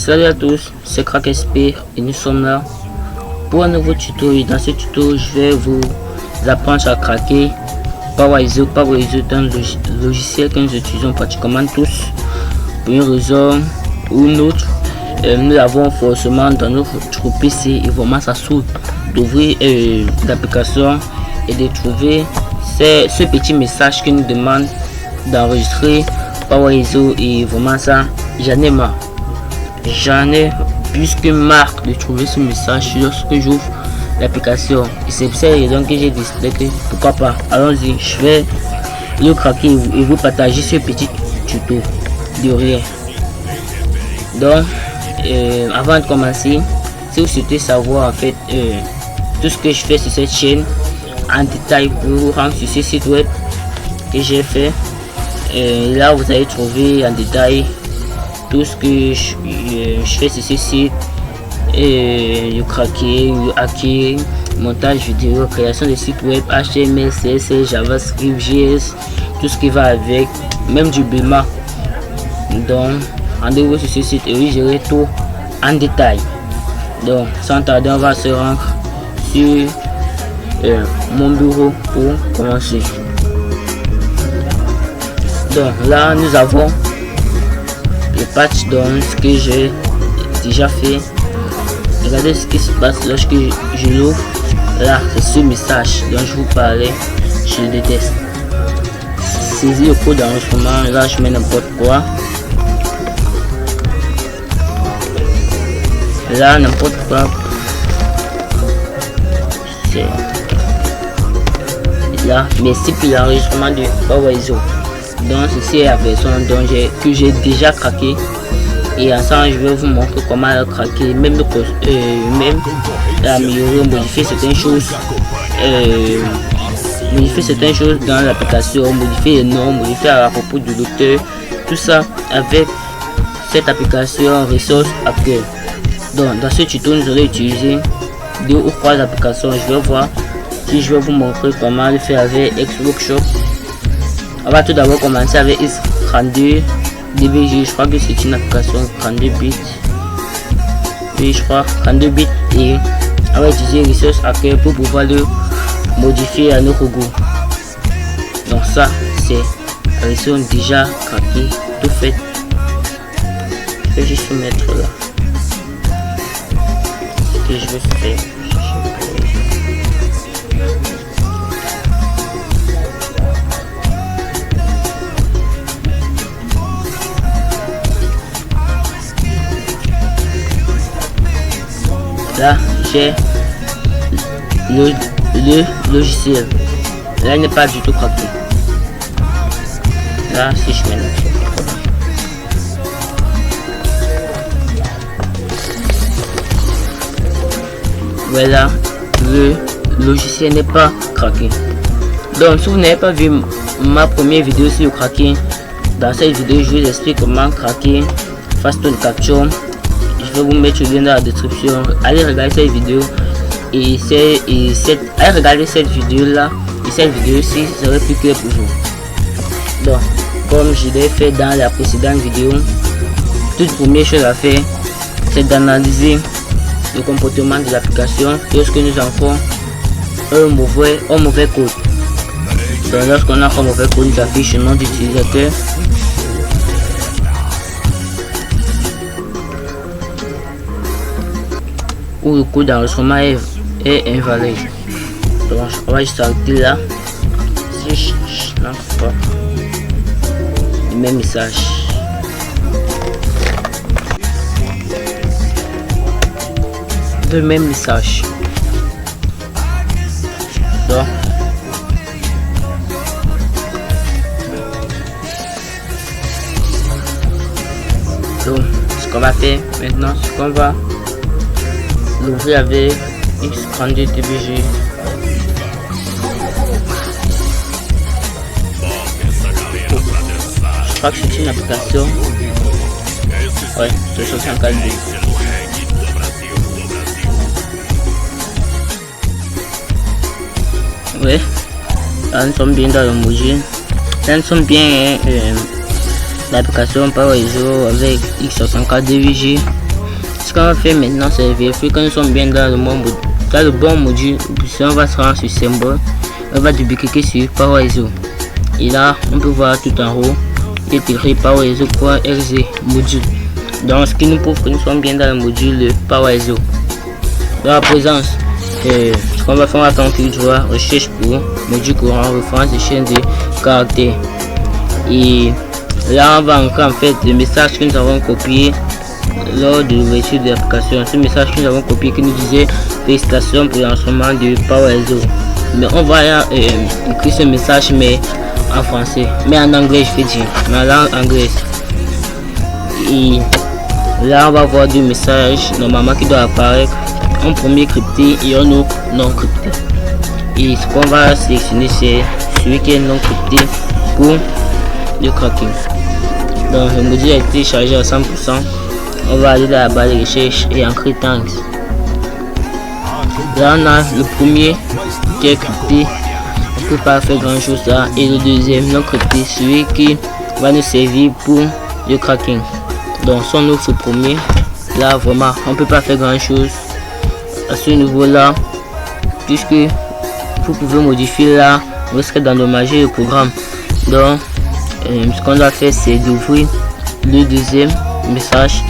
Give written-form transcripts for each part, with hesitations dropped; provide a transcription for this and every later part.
Salut à tous, c'est CrackSP et nous sommes là pour un nouveau tuto. Et dans ce tuto, je vais vous apprendre à craquer PowerISO. PowerISO est un logiciel que nous utilisons pratiquement tous pour une raison ou une autre. Nous l'avons forcément dans notre PC et vraiment ça saoule d'ouvrir l'application et de trouver ce petit message qui nous demande d'enregistrer PowerISO et vraiment ça j'en ai marre. J'en ai plus que marre de trouver ce message lorsque j'ouvre l'application et c'est pour ça que j'ai décidé que pourquoi pas, allons-y, je vais le craquer et vous partager ce petit tuto de rien. Donc avant de commencer, si vous souhaitez savoir en fait tout ce que je fais sur cette chaîne en détail, vous vous rendre sur ce site web que j'ai fait. Là vous allez trouver en détail tout ce que je fais sur ce site, le craquer, le hacker, montage vidéo, création de sites web, HTML, CSS, JavaScript, JS, tout ce qui va avec, même du BEMA. Donc rendez-vous sur ce site et oui, j'aurai tout en détail. Donc sans tarder, on va se rendre sur mon bureau pour commencer. Donc là nous avons le patch, dans ce que j'ai déjà fait. Regardez ce qui se passe lorsque je l'ouvre. Là c'est ce message dont je vous parlais, je le déteste. Saisis le code d'enregistrement, là je mets n'importe quoi. Là n'importe quoi, c'est là, mais c'est plus l'enregistrement de PowerISO. Donc ceci est la version que j'ai déjà craqué et ensemble je vais vous montrer comment le craquer, même améliorer, modifier certaines choses, dans l'application, modifier les noms, modifier à propos du docteur, tout ça avec cette application Ressource Hacker. Donc dans ce tuto nous allons utiliser 2 ou 3 applications. Je vais voir si je vais vous montrer comment le faire avec Xworkshop. On va tout d'abord commencer avec X32 DBG. Je crois que c'est une application 32 bits. Oui, je crois 32 bits et on va utiliser Resource Hacker pour pouvoir le modifier à notre goût. Donc ça c'est la version déjà craquée, tout fait. Je vais juste mettre là ce que je veux faire. Là j'ai le logiciel, là il n'est pas du tout craqué. Là si je mets là, voilà, le logiciel n'est pas craqué. Donc si vous n'avez pas vu ma première vidéo sur le cracking, dans cette vidéo je vous explique comment craquer Fastone Capture. Je vais vous mettre le lien dans la description. Allez regarder cette vidéo et allez regarder cette vidéo là et cette vidéo ci serait plus clair pour vous. Donc comme je l'ai fait dans la précédente vidéo, toute première chose à faire c'est d'analyser le comportement de l'application lorsque nous en faisons un mauvais code. Donc lorsqu'on a un mauvais code, nous affiche le nom d'utilisateur. Où le code d'enregistrement est invalide. Donc on va juste s'arrêter là. Si je n'entre pas le même message. Le même message. Donc ce qu'on va faire maintenant, c'est qu'on va l'ouvrir avec X32 DBG. Je crois que c'est une application. Ouais, c'est 64 bits. Ouais, là nous sommes bien dans le module. Là nous sommes bien l'application PowerISO avec X64 DBG. ce qu'on va faire maintenant, c'est vérifier que nous sommes bien dans le bon module. Si on va se rendre sur symbole, on va double-cliquer sur PowerISO. Et là, on peut voir tout en haut, il est écrit PowerISO.rz module. Donc, ce qui nous prouve que nous sommes bien dans le module de PowerISO. Dans la présence, ce qu'on va faire, on va faire un clic droit, recherche pour module courant, référence de chaîne de caractères. Et là, on va encore en fait le message que nous avons copié lors de l'ouverture de l'application. Ce message que nous avons copié qui nous disait félicitations pour le lancement de PowerISO. Mais on va écrire ce message mais en français, mais en anglais, je vais dire, dans la langue anglaise. Et là, on va voir deux messages normalement qui doivent apparaître. Un premier crypté et un autre non crypté. Et ce qu'on va sélectionner, c'est celui qui est non crypté pour le cracking. Donc le module a été chargé à 100%. On va aller dans la barre de recherche et encrypt thanks. Là on a le premier qui est crypté, on peut pas faire grand chose là, et le deuxième non crypté, celui qui va nous servir pour le cracking. Donc si on ouvre le premier, là vraiment on peut pas faire grand chose à ce niveau là, puisque vous pouvez modifier là, vous serez d'endommager le programme. Donc ce qu'on doit faire, c'est d'ouvrir le deuxième message,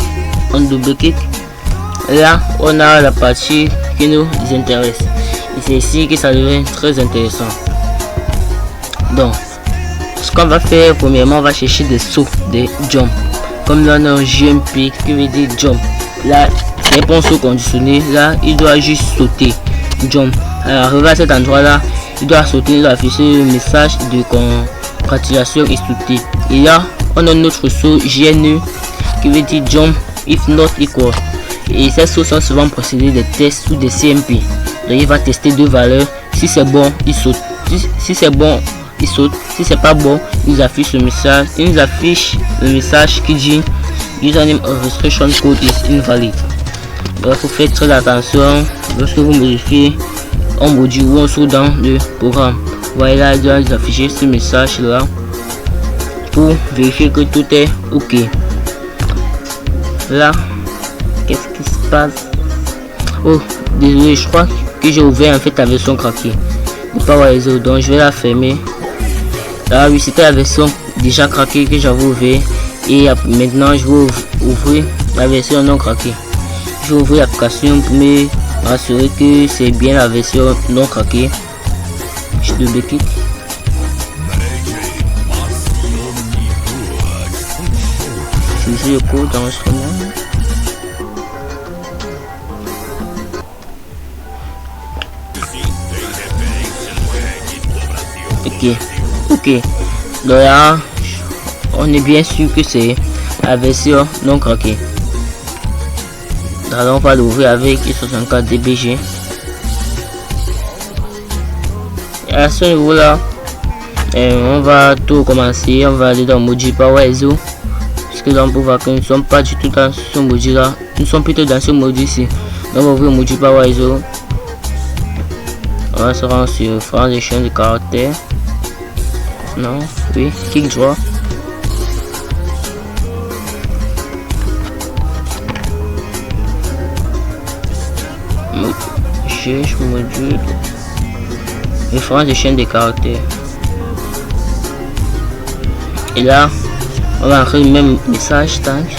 on double-clique. Là on a la partie qui nous intéresse et c'est ici que ça devient très intéressant. Donc ce qu'on va faire, premièrement on va chercher des sauts, des jump, comme là on a un jump qui veut dire jump. Là c'est pas un saut conditionné, là il doit juste sauter, jump. Alors arrivé à cet endroit là, il doit sauter, il doit afficher le message de congratulation et sauter. Et là on a notre saut GNU qui veut dire jump if not equal. Et ces sauts sont souvent procédés des tests ou des CMP. Donc il va tester deux valeurs. Si c'est bon, il saute. Si c'est bon, il saute. Si c'est pas bon, il affiche le message. Il nous affiche le message qui dit username of restriction code is invalid. Donc il faut faire très attention lorsque vous modifiez un module ou un saut dans le programme. Voilà, il doit afficher ce message là pour vérifier que tout est ok. Là, qu'est-ce qui se passe? Oh, désolé, je crois que j'ai ouvert en fait la version craquée de PowerISO, donc je vais la fermer. Là oui, c'était la version déjà craquée que j'avais ouvert, et maintenant je vais ouvrir la version non craquée. Je vais ouvrir l'application pour me rassurer que c'est bien la version non craquée. Je double-clique. Je le code d'enregistrement. Ok, donc là on est bien sûr que c'est la version non craquée. Alors on va l'ouvrir avec 64 dbg. Et à ce niveau là, on va tout commencer. On va aller dans le module PowerISO, parce que là on peut voir que nous ne sommes pas du tout dans ce module là, nous sommes plutôt dans ce module ici. Donc on va ouvrir le module PowerISO. On va se rendre sur France des chaînes de caractères. Non, oui, clic droit. Cherche module référence de chaîne de caractères. Et là, on va entrer le même message thanks.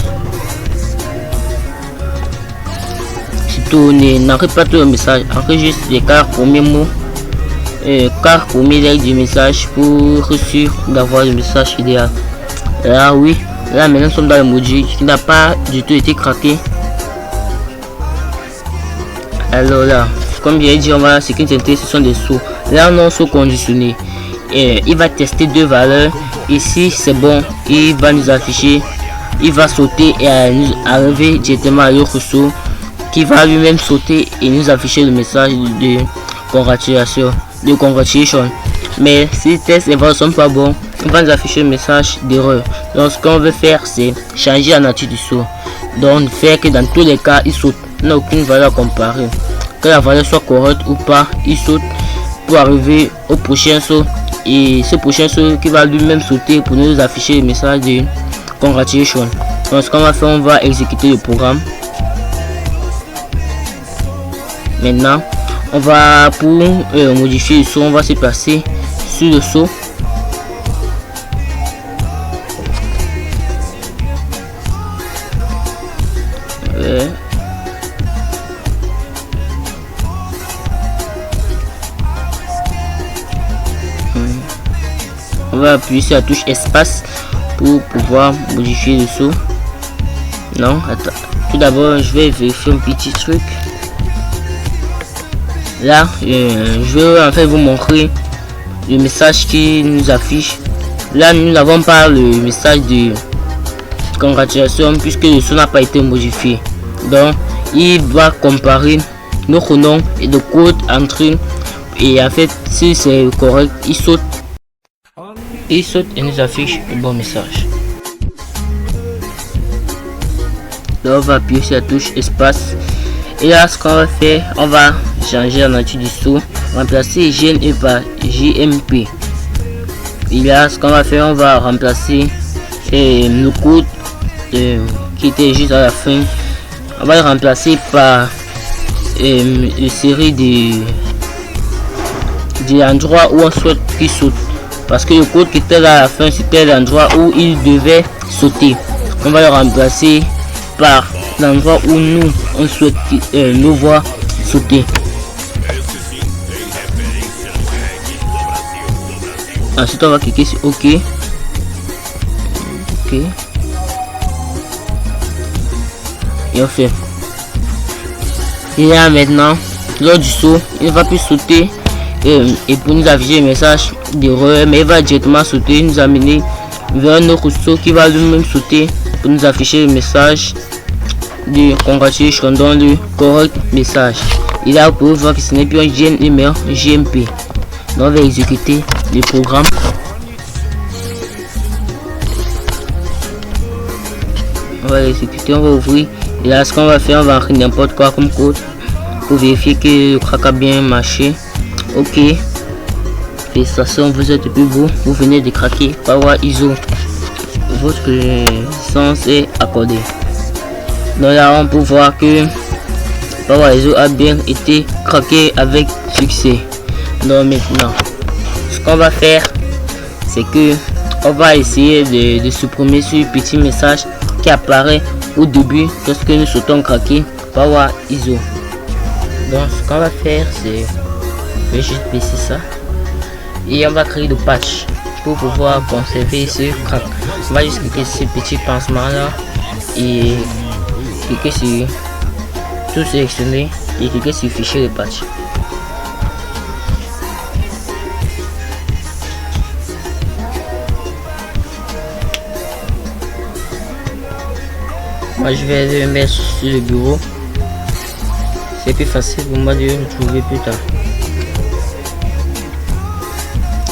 Surtout, n'entrez pas tout le message, entrez juste les 4 premiers mots. 4 premiers lettres du message pour être sûr d'avoir le message idéal. Là oui, là maintenant nous sommes dans le module qui n'a pas du tout été craqué. Alors là, comme j'ai dit, on va ce qui nous intéresse, ce sont des sauts. Là on a un saut conditionné et il va tester deux valeurs. Ici c'est bon, il va nous afficher, il va sauter et nous arriver directement à l'autre saut qui va lui-même sauter et nous afficher le message de congratulation. Mais si les tests ne sont pas bons, il va nous afficher le message d'erreur. Donc ce qu'on veut faire, c'est changer la nature du saut, donc faire que dans tous les cas il saute. Il n'a aucune valeur comparée, que la valeur soit correcte ou pas, il saute pour arriver au prochain saut, et ce prochain saut qui va lui-même sauter pour nous afficher le message de congratulation. Donc ce qu'on va faire, on va exécuter le programme. Maintenant, on va pour modifier le son, on va se placer sur le saut. On va appuyer sur la touche espace pour pouvoir modifier le saut. Non, attends. Tout d'abord, je vais vérifier un petit truc. Là, je vais en fait vous montrer le message qui nous affiche. Là, nous n'avons pas le message de congratulations puisque le son n'a pas été modifié. Donc, il va comparer notre nom et le code entré. Et en fait, si c'est correct, il saute et nous affiche le bon message. Là, on va appuyer sur la touche espace. Et là, ce qu'on va faire, on va changer la nature du saut, remplacer GNE par JMP. Et là, ce qu'on va faire, on va remplacer le code qui était juste à la fin. On va le remplacer par une série de l'endroit où on souhaite qu'il saute. Parce que le code qui était là à la fin, c'était l'endroit où il devait sauter. On va le remplacer par l'endroit où nous on souhaite nous voir sauter. Ensuite, on va cliquer sur OK. OK. Et on fait. Et là maintenant, lors du saut, il ne va plus sauter et pour nous afficher un message d'erreur, mais il va directement sauter, nous amener vers un autre saut qui va lui-même sauter pour nous afficher le message de congratulations dans le correct message. Et là, vous pouvez voir que ce n'est plus un GNE mais un JMP. Donc, on va exécuter le programme. On va l'exécuter, on va ouvrir. Et là, ce qu'on va faire, on va entrer n'importe quoi comme code pour vérifier que le crack a bien marché. OK. Félicitations, vous êtes plus beau. Vous venez de craquer Power ISO. Votre licence est accordée. Donc là, on peut voir que Power ISO a bien été craqué avec succès. Donc maintenant, ce qu'on va faire, c'est que on va essayer de supprimer ce petit message qui apparaît au début lorsque nous sautons craquer Power ISO. Donc ce qu'on va faire, c'est je vais juste baisser ça et on va créer le patch pour pouvoir conserver ce crack. On va juste cliquer sur ce petit pansement là et cliquer sur tout sélectionner et cliquer sur fichier de patch. Moi je vais le mettre sur le bureau. C'est plus facile pour moi de le trouver plus tard.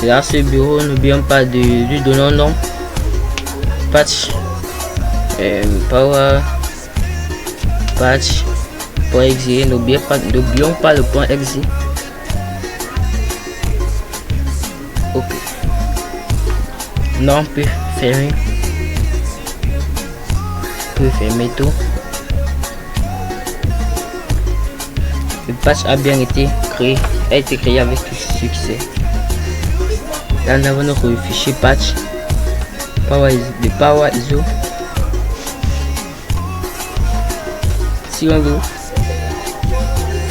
Et là, ce bureau, n'oublions pas de lui donner un nom. Patch. Power. Patch. Pour exe. N'oublions pas le point exe. OK. Non, peut fermer. Peut fermer tout. Le patch a bien été créé. A été créé avec succès. Là, nous avons notre fichier patch de Power ISO. Si on veut,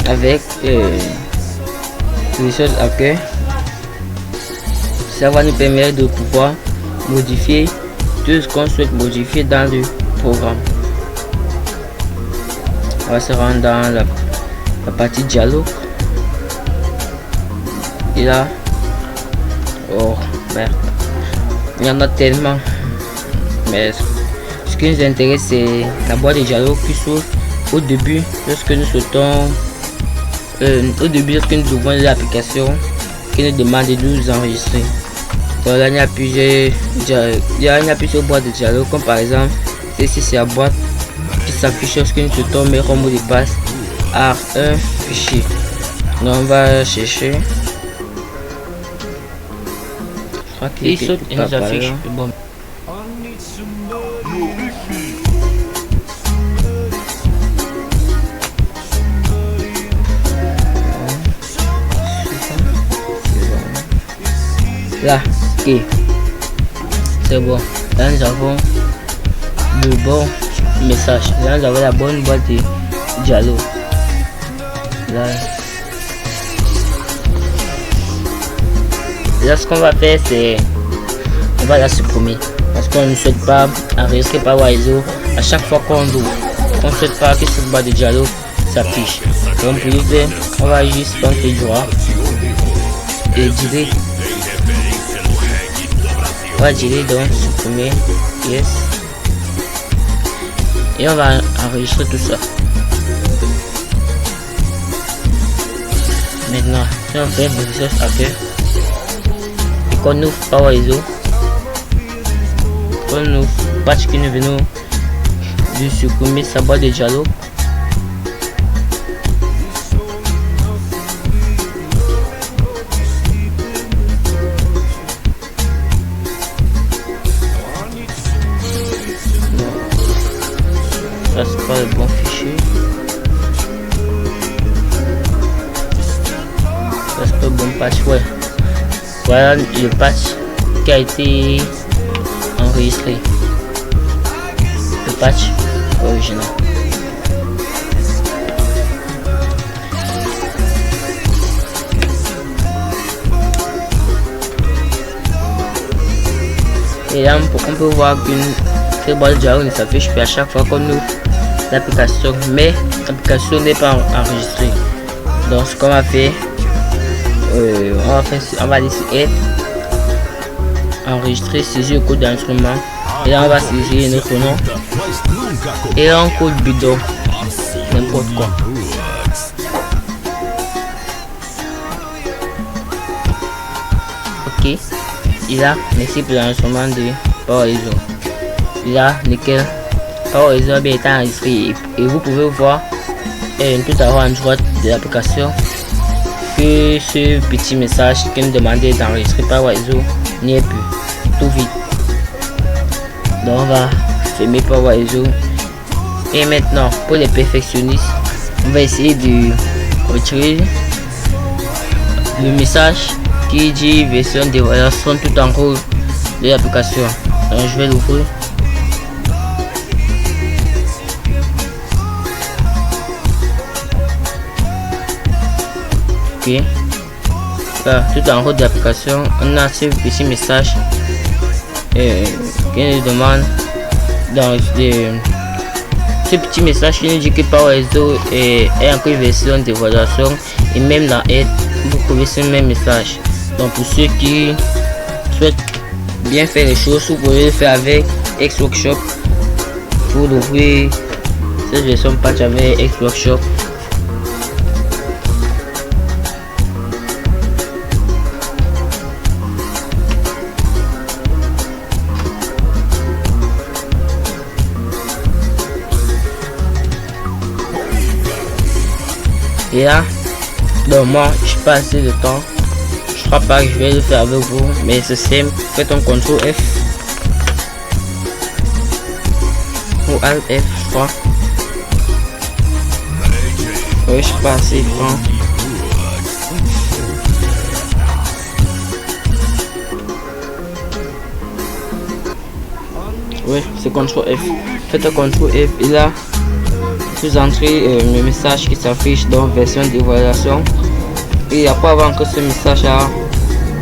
avec les choses à cœur, ça va nous permettre de pouvoir modifier tout ce qu'on souhaite modifier dans le programme. On va se rendre dans la partie dialogue. Et là, oh merde, il y en a tellement, mais ce qui nous intéresse c'est la boîte de dialogue qui s'ouvre au début lorsque nous sautons lorsque nous ouvrons l'application qui nous demande de nous enregistrer. Donc là il y a plusieurs boîtes de dialogue, comme par exemple ceci, c'est la boîte qui s'affiche lorsque nous sautons mais comme mot de passe à un fichier. Donc on va chercher. Il saute et nous affiche le bon. Là, ok. C'est bon. Là, nous avons le bon message. Là, nous avons la bonne boîte de dialogue. Là, ce qu'on va faire, c'est on va la supprimer parce qu'on ne souhaite pas enregistrer par Waizo à chaque fois qu'on ouvre. On ne souhaite pas que cette boîte de dialogue s'affiche. Donc pour le faire, on va juste prendre le droit et dire on va dire donc supprimer yes et on va enregistrer tout ça. Maintenant, si on fait Microsoft Hacker et qu'on ouvre PowerISO, qu'on ouvre patch que nous venons de supprimer sa boîte de dialogue, ça c'est pas le bon fichier. C'est pas bon patch, ouais. Voilà le patch qui a été enregistré. Le patch original. Et là, on peut voir qu'une boîte de dialogue ne s'affiche plus à chaque fois qu'on ouvre l'application, mais l'application n'est pas enregistrée. Donc, ce qu'on va faire, on va laisser être enregistrer, saisir le code d'instrument et là on va saisir notre nom et là on code bidon n'importe quoi. Ok, et là merci pour l'enregistrement de PowerISO. Là nickel, PowerISO a bien été enregistré et vous pouvez voir tout à l'heure à droite de l'application que ce petit message qui me demandait d'enregistrer PowerISO n'y est plus, tout vite. Donc on va fermer PowerISO et maintenant pour les perfectionnistes on va essayer de retirer le message qui dit version d'évaluation tout en haut de l'application. Donc je vais l'ouvrir. Ok, là, tout en haut de l'application on a ce petit message qui nous demande dans ce petit message qui nous dit que PowerISO est encore une version d'évaluation et même dans aide vous trouvez ce même message. Donc pour ceux qui souhaitent bien faire les choses, vous pouvez le faire avec Xworkshop pour ouvrir cette version patch avec Xworkshop. Et là, donc moi je pas assez de temps, je crois pas que je vais le faire avec vous, mais c'est simple, faites un CTRL F ou Alt F, je crois. Oui, je pas assez de temps. Oui, c'est CTRL F. Faites un CTRL F et là vous entrez le message qui s'affiche dans version d'évaluation et après avoir encore ce message là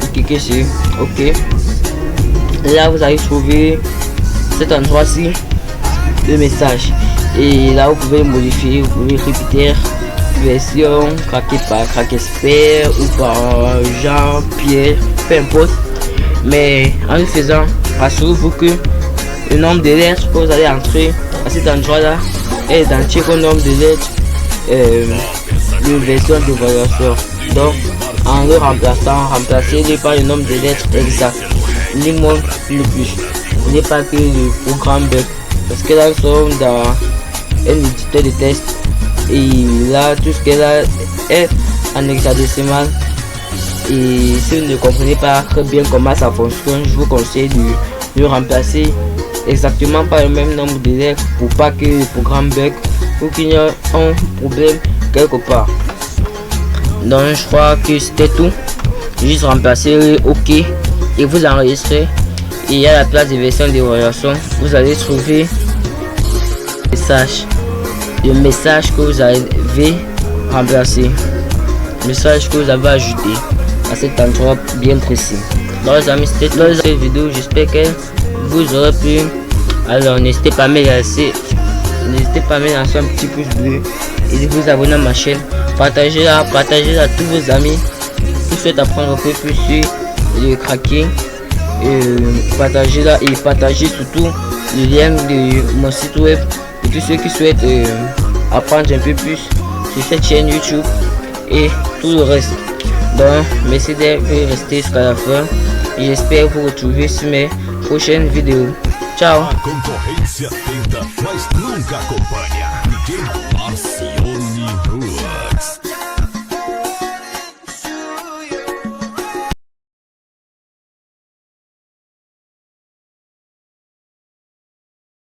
vous cliquez sur OK. Là vous allez trouver cet endroit ci le message et là vous pouvez modifier, vous pouvez répéter version craquée par Crack Expert ou par Jean Pierre, peu importe, mais en le faisant rassurez-vous que le nombre de lettres que vous allez entrer à cet endroit là est identique au nombre de lettres de version d'évaluation. Donc en le remplaçant, remplacez-le par le nombre de lettres exact, ni moins ni plus. Ce n'est pas que le programme bug, parce que là nous sommes dans un éditeur de test et là tout ce qu'elle a est en hexadécimal et si vous ne comprenez pas très bien comment ça fonctionne, je vous conseille de le remplacer exactement par le même nombre de lettres pour pas que le programme bug ou qu'il y ait un problème quelque part. Donc je crois que c'était tout, juste remplacer OK et vous enregistrez. Il y a la place de version d'évaluation. Vous allez trouver le message que vous avez remplacé, le message que vous avez ajouté à cet endroit bien précis. Dans les amis, c'était dans cette vidéo. J'espère que vous aurez plu. Alors n'hésitez pas à me laisser un petit pouce bleu et de vous abonner à ma chaîne. Partagez-la à tous vos amis qui souhaitent apprendre un peu plus sur le cracking. Partagez-la et partagez surtout le lien de mon site web pour tous ceux qui souhaitent apprendre un peu plus sur cette chaîne YouTube et tout le reste. Donc merci d'être resté jusqu'à la fin et j'espère vous retrouver sur mes prochaines vidéos. Ciao. A concorrência tenta, mas nunca acompanha.